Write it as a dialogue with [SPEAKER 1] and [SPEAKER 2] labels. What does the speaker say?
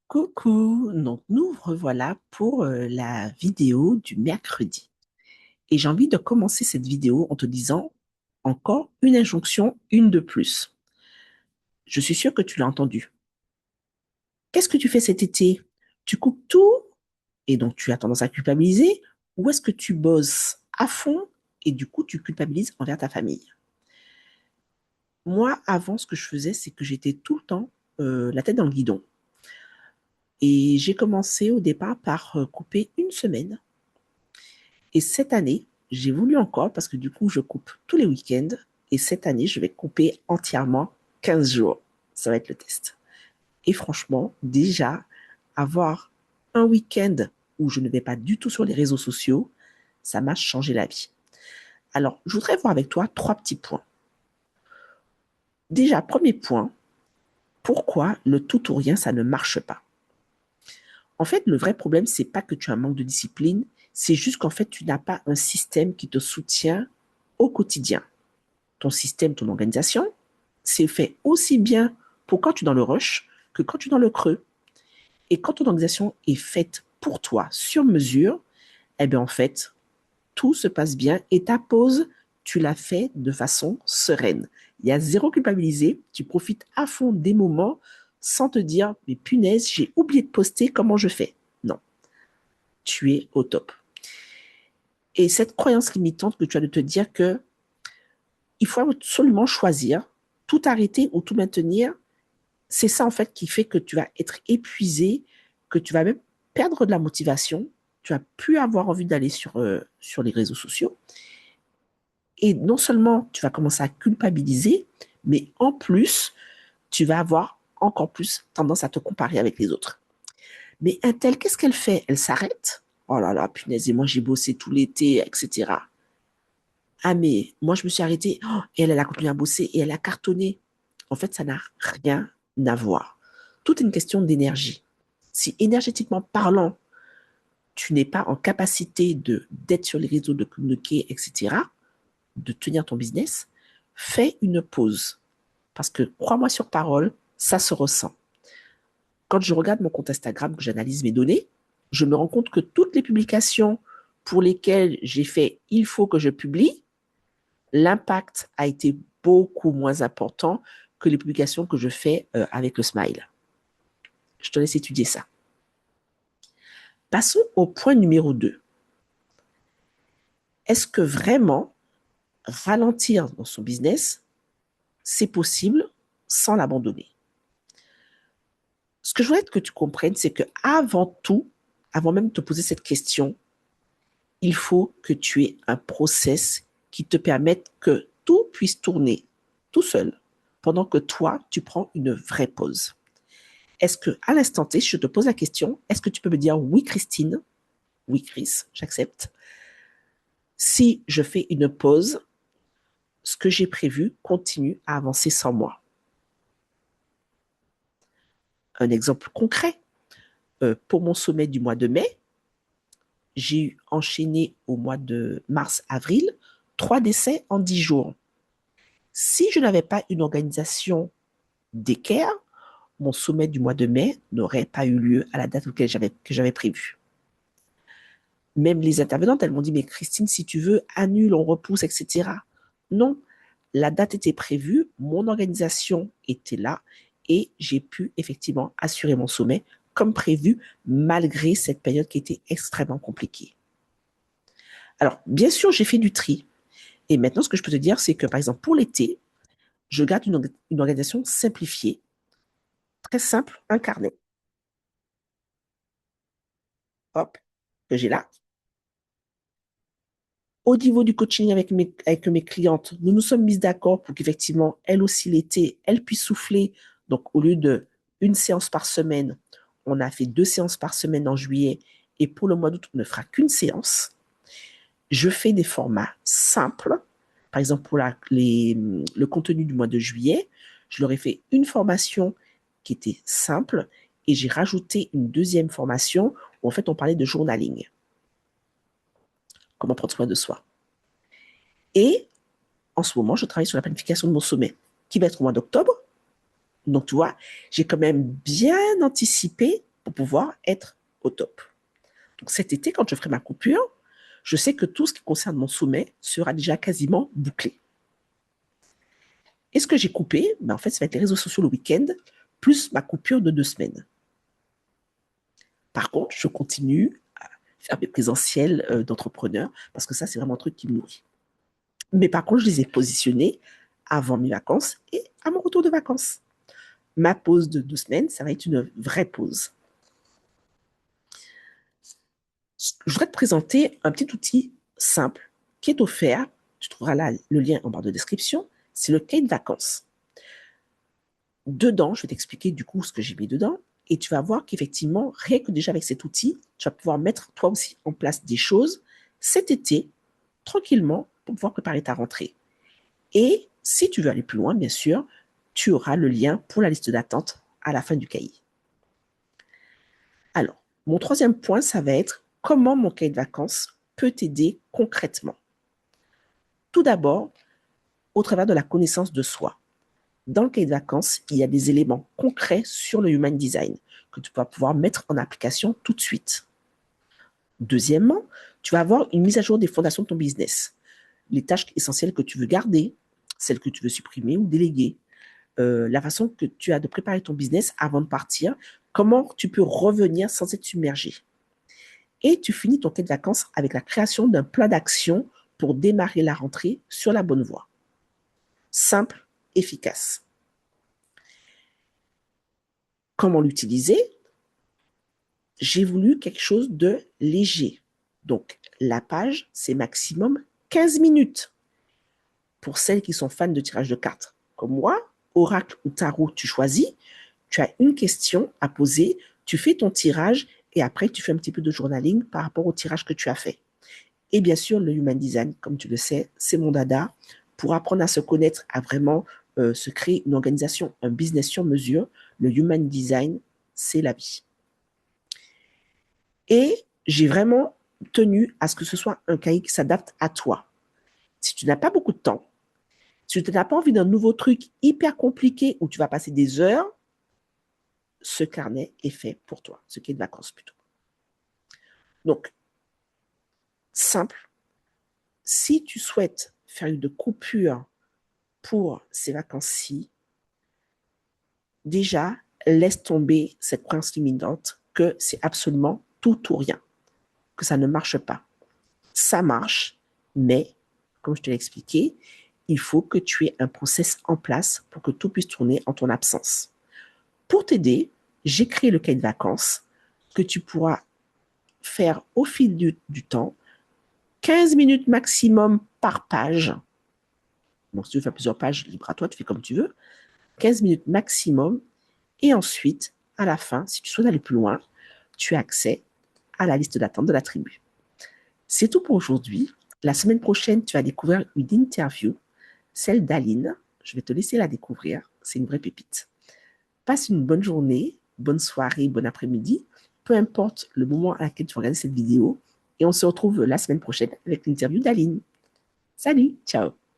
[SPEAKER 1] Coucou, donc nous revoilà pour la vidéo du mercredi. Et j'ai envie de commencer cette vidéo en te disant encore une injonction, une de plus. Je suis sûre que tu l'as entendu. Qu'est-ce que tu fais cet été? Tu coupes tout et donc tu as tendance à culpabiliser ou est-ce que tu bosses à fond et du coup tu culpabilises envers ta famille? Moi, avant, ce que je faisais, c'est que j'étais tout le temps la tête dans le guidon. Et j'ai commencé au départ par couper une semaine. Et cette année, j'ai voulu encore, parce que du coup, je coupe tous les week-ends. Et cette année, je vais couper entièrement 15 jours. Ça va être le test. Et franchement, déjà, avoir un week-end où je ne vais pas du tout sur les réseaux sociaux, ça m'a changé la vie. Alors, je voudrais voir avec toi trois petits points. Déjà, premier point, pourquoi le tout ou rien, ça ne marche pas? En fait, le vrai problème, c'est pas que tu as un manque de discipline, c'est juste qu'en fait, tu n'as pas un système qui te soutient au quotidien. Ton système, ton organisation, c'est fait aussi bien pour quand tu es dans le rush que quand tu es dans le creux. Et quand ton organisation est faite pour toi, sur mesure, eh bien en fait, tout se passe bien et ta pause, tu l'as fait de façon sereine. Il y a zéro culpabilisé, tu profites à fond des moments sans te dire, mais punaise, j'ai oublié de poster, comment je fais? Non, tu es au top. Et cette croyance limitante que tu as de te dire que il faut absolument choisir, tout arrêter ou tout maintenir, c'est ça en fait qui fait que tu vas être épuisé, que tu vas même perdre de la motivation, tu vas plus avoir envie d'aller sur les réseaux sociaux. Et non seulement tu vas commencer à culpabiliser, mais en plus, tu vas avoir encore plus tendance à te comparer avec les autres. Mais un tel, qu'est-ce qu'elle fait? Elle s'arrête. Oh là là, punaise, et moi j'ai bossé tout l'été, etc. Ah mais moi je me suis arrêtée, oh, et elle a continué à bosser et elle a cartonné. En fait, ça n'a rien à voir. Tout est une question d'énergie. Si énergétiquement parlant, tu n'es pas en capacité d'être sur les réseaux, de communiquer, etc., de tenir ton business, fais une pause. Parce que crois-moi sur parole, ça se ressent. Quand je regarde mon compte Instagram, que j'analyse mes données, je me rends compte que toutes les publications pour lesquelles j'ai fait il faut que je publie, l'impact a été beaucoup moins important que les publications que je fais avec le smile. Je te laisse étudier ça. Passons au point numéro 2. Est-ce que vraiment ralentir dans son business, c'est possible sans l'abandonner? Ce que je voudrais que tu comprennes, c'est que avant tout, avant même de te poser cette question, il faut que tu aies un process qui te permette que tout puisse tourner tout seul pendant que toi, tu prends une vraie pause. Est-ce que, à l'instant T, si je te pose la question, est-ce que tu peux me dire oui, Christine? Oui, Chris, j'accepte. Si je fais une pause, ce que j'ai prévu continue à avancer sans moi. Un exemple concret, pour mon sommet du mois de mai, j'ai enchaîné au mois de mars-avril 3 décès en 10 jours. Si je n'avais pas une organisation d'équerre, mon sommet du mois de mai n'aurait pas eu lieu à la date que j'avais prévue. Même les intervenantes, elles m'ont dit, mais Christine, si tu veux, annule, on repousse, etc. Non, la date était prévue, mon organisation était là et j'ai pu effectivement assurer mon sommet comme prévu, malgré cette période qui était extrêmement compliquée. Alors, bien sûr, j'ai fait du tri. Et maintenant, ce que je peux te dire, c'est que, par exemple, pour l'été, je garde une organisation simplifiée, très simple, un carnet. Hop, que j'ai là. Au niveau du coaching avec mes clientes, nous nous sommes mises d'accord pour qu'effectivement, elles aussi l'été, elles puissent souffler. Donc, au lieu de une séance par semaine, on a fait 2 séances par semaine en juillet. Et pour le mois d'août, on ne fera qu'une séance. Je fais des formats simples. Par exemple, pour le contenu du mois de juillet, je leur ai fait une formation qui était simple et j'ai rajouté une deuxième formation où en fait on parlait de journaling, comment prendre soin de soi. Et en ce moment, je travaille sur la planification de mon sommet qui va être au mois d'octobre. Donc, tu vois, j'ai quand même bien anticipé pour pouvoir être au top. Donc cet été, quand je ferai ma coupure, je sais que tout ce qui concerne mon sommet sera déjà quasiment bouclé. Et ce que j'ai coupé, en fait, ça va être les réseaux sociaux le week-end, plus ma coupure de 2 semaines. Par contre, je continue à faire mes présentiels d'entrepreneur parce que ça, c'est vraiment un truc qui me nourrit. Mais par contre, je les ai positionnés avant mes vacances et à mon retour de vacances. Ma pause de 2 semaines, ça va être une vraie pause. Je voudrais te présenter un petit outil simple qui est offert. Tu trouveras là le lien en barre de description. C'est le cahier de vacances. Dedans, je vais t'expliquer du coup ce que j'ai mis dedans et tu vas voir qu'effectivement, rien que déjà avec cet outil, tu vas pouvoir mettre toi aussi en place des choses cet été, tranquillement, pour pouvoir préparer ta rentrée. Et si tu veux aller plus loin, bien sûr, tu auras le lien pour la liste d'attente à la fin du cahier. Alors, mon troisième point, ça va être comment mon cahier de vacances peut t'aider concrètement. Tout d'abord, au travers de la connaissance de soi. Dans le cahier de vacances, il y a des éléments concrets sur le Human Design que tu vas pouvoir mettre en application tout de suite. Deuxièmement, tu vas avoir une mise à jour des fondations de ton business. Les tâches essentielles que tu veux garder, celles que tu veux supprimer ou déléguer, la façon que tu as de préparer ton business avant de partir, comment tu peux revenir sans être submergé. Et tu finis ton cahier de vacances avec la création d'un plan d'action pour démarrer la rentrée sur la bonne voie. Simple, efficace. Comment l'utiliser? J'ai voulu quelque chose de léger. Donc, la page, c'est maximum 15 minutes. Pour celles qui sont fans de tirage de cartes, comme moi, oracle ou tarot, tu choisis, tu as une question à poser, tu fais ton tirage et après, tu fais un petit peu de journaling par rapport au tirage que tu as fait. Et bien sûr, le Human Design, comme tu le sais, c'est mon dada. Pour apprendre à se connaître, à vraiment se créer une organisation, un business sur mesure, le Human Design, c'est la vie. Et j'ai vraiment tenu à ce que ce soit un cahier qui s'adapte à toi. Si tu n'as pas beaucoup de temps, si tu n'as pas envie d'un nouveau truc hyper compliqué où tu vas passer des heures, ce carnet est fait pour toi, ce qui est de vacances plutôt. Donc, simple, si tu souhaites faire une coupure pour ces vacances-ci, déjà, laisse tomber cette croyance limitante que c'est absolument tout ou rien, que ça ne marche pas. Ça marche, mais, comme je te l'ai expliqué, il faut que tu aies un process en place pour que tout puisse tourner en ton absence. Pour t'aider, j'ai créé le cahier de vacances que tu pourras faire au fil du temps, 15 minutes maximum par page. Bon, si tu veux faire plusieurs pages, libre à toi, tu fais comme tu veux. 15 minutes maximum. Et ensuite, à la fin, si tu souhaites aller plus loin, tu as accès à la liste d'attente de la tribu. C'est tout pour aujourd'hui. La semaine prochaine, tu vas découvrir une interview, celle d'Aline. Je vais te laisser la découvrir. C'est une vraie pépite. Passe une bonne journée, bonne soirée, bon après-midi, peu importe le moment à laquelle tu vas regarder cette vidéo. Et on se retrouve la semaine prochaine avec l'interview d'Aline. Salut, ciao.